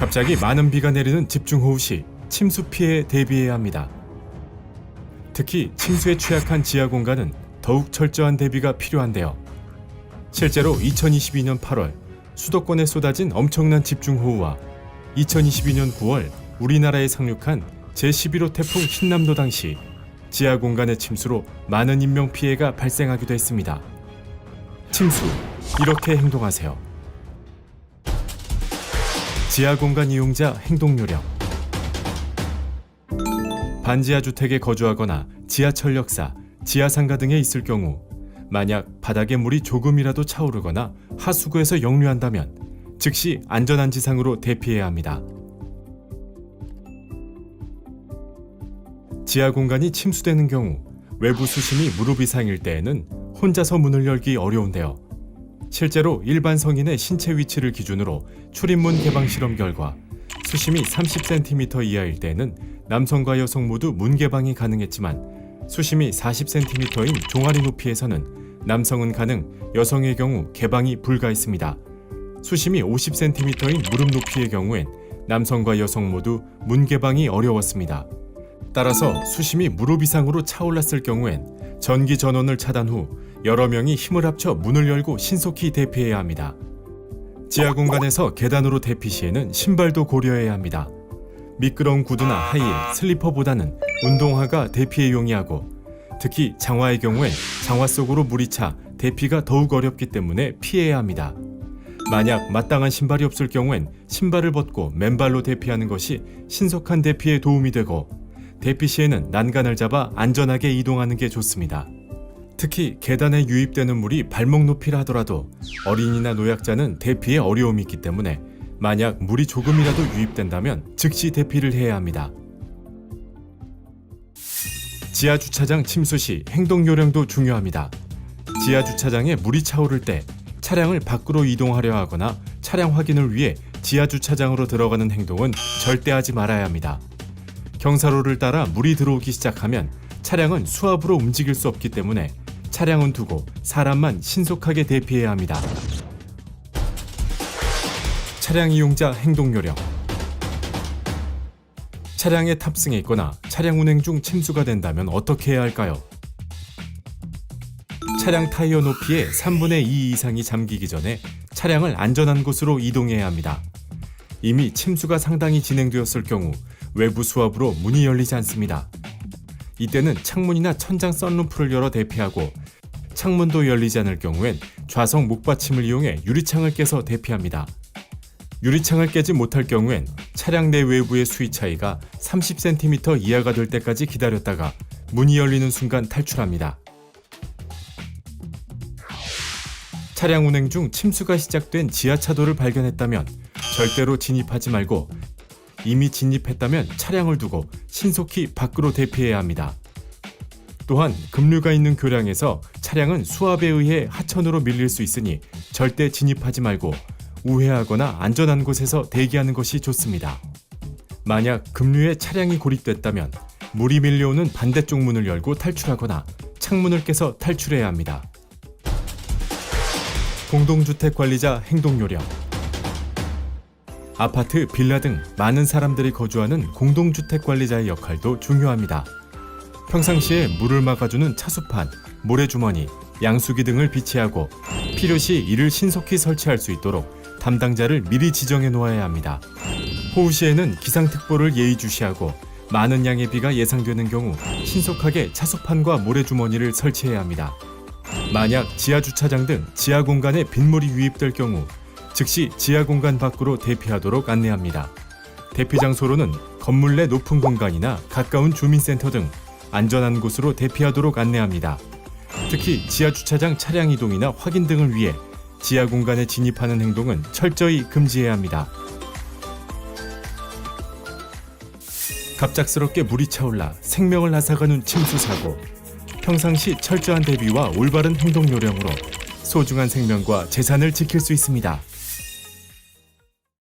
갑자기 많은 비가 내리는 집중호우 시 침수 피해에 대비해야 합니다. 특히 침수에 취약한 지하 공간은 더욱 철저한 대비가 필요한데요. 실제로 2022년 8월 수도권에 쏟아진 엄청난 집중호우와 2022년 9월 우리나라에 상륙한 제11호 태풍 흰남노 당시 지하 공간의 침수로 많은 인명피해가 발생하기도 했습니다. 침수, 이렇게 행동하세요. 지하 공간 이용자 행동 요령. 반지하 주택에 거주하거나 지하철 역사, 지하상가 등에 있을 경우 만약 바닥에 물이 조금이라도 차오르거나 하수구에서 역류한다면 즉시 안전한 지상으로 대피해야 합니다. 지하 공간이 침수되는 경우 외부 수심이 무릎 이상일 때에는 혼자서 문을 열기 어려운데요. 실제로 일반 성인의 신체 위치를 기준으로 출입문 개방 실험 결과 수심이 30cm 이하일 때는 남성과 여성 모두 문 개방이 가능했지만 수심이 40cm인 종아리 높이에서는 남성은 가능, 여성의 경우 개방이 불가했습니다. 수심이 50cm인 무릎 높이의 경우엔 남성과 여성 모두 문 개방이 어려웠습니다. 따라서 수심이 무릎 이상으로 차올랐을 경우엔 전기 전원을 차단 후 여러 명이 힘을 합쳐 문을 열고 신속히 대피해야 합니다. 지하 공간에서 계단으로 대피 시에는 신발도 고려해야 합니다. 미끄러운 구두나 하이힐, 슬리퍼보다는 운동화가 대피에 용이하고 특히 장화의 경우엔 장화 속으로 물이 차 대피가 더욱 어렵기 때문에 피해야 합니다. 만약 마땅한 신발이 없을 경우엔 신발을 벗고 맨발로 대피하는 것이 신속한 대피에 도움이 되고 대피 시에는 난간을 잡아 안전하게 이동하는 게 좋습니다. 특히 계단에 유입되는 물이 발목 높이라 하더라도 어린이나 노약자는 대피에 어려움이 있기 때문에 만약 물이 조금이라도 유입된다면 즉시 대피를 해야 합니다. 지하 주차장 침수 시 행동 요령도 중요합니다. 지하 주차장에 물이 차오를 때 차량을 밖으로 이동하려 하거나 차량 확인을 위해 지하 주차장으로 들어가는 행동은 절대 하지 말아야 합니다. 경사로를 따라 물이 들어오기 시작하면 차량은 수압으로 움직일 수 없기 때문에 차량은 두고 사람만 신속하게 대피해야 합니다. 차량 이용자 행동 요령. 차량에 탑승해 있거나 차량 운행 중 침수가 된다면 어떻게 해야 할까요? 차량 타이어 높이의 3분의 2 이상이 잠기기 전에 차량을 안전한 곳으로 이동해야 합니다. 이미 침수가 상당히 진행되었을 경우 외부 수압으로 문이 열리지 않습니다. 이때는 창문이나 천장 썬루프를 열어 대피하고 창문도 열리지 않을 경우엔 좌석 목받침을 이용해 유리창을 깨서 대피합니다. 유리창을 깨지 못할 경우엔 차량 내 외부의 수위 차이가 30cm 이하가 될 때까지 기다렸다가 문이 열리는 순간 탈출합니다. 차량 운행 중 침수가 시작된 지하차도를 발견했다면 절대로 진입하지 말고 이미 진입했다면 차량을 두고 신속히 밖으로 대피해야 합니다. 또한 급류가 있는 교량에서 차량은 수압에 의해 하천으로 밀릴 수 있으니 절대 진입하지 말고 우회하거나 안전한 곳에서 대기하는 것이 좋습니다. 만약 급류에 차량이 고립됐다면 물이 밀려오는 반대쪽 문을 열고 탈출하거나 창문을 깨서 탈출해야 합니다. 공동주택 관리자 행동 요령. 아파트, 빌라 등 많은 사람들이 거주하는 공동주택 관리자의 역할도 중요합니다. 평상시에 물을 막아주는 차수판, 모래주머니, 양수기 등을 비치하고 필요시 이를 신속히 설치할 수 있도록 담당자를 미리 지정해 놓아야 합니다. 호우 시에는 기상특보를 예의주시하고 많은 양의 비가 예상되는 경우 신속하게 차수판과 모래주머니를 설치해야 합니다. 만약 지하주차장 등 지하 공간에 빗물이 유입될 경우 즉시 지하 공간 밖으로 대피하도록 안내합니다. 대피 장소로는 건물 내 높은 공간이나 가까운 주민센터 등 안전한 곳으로 대피하도록 안내합니다. 특히 지하주차장 차량 이동이나 확인 등을 위해 지하 공간에 진입하는 행동은 철저히 금지해야 합니다. 갑작스럽게 물이 차올라 생명을 앗아가는 침수 사고. 평상시 철저한 대비와 올바른 행동 요령으로 소중한 생명과 재산을 지킬 수 있습니다.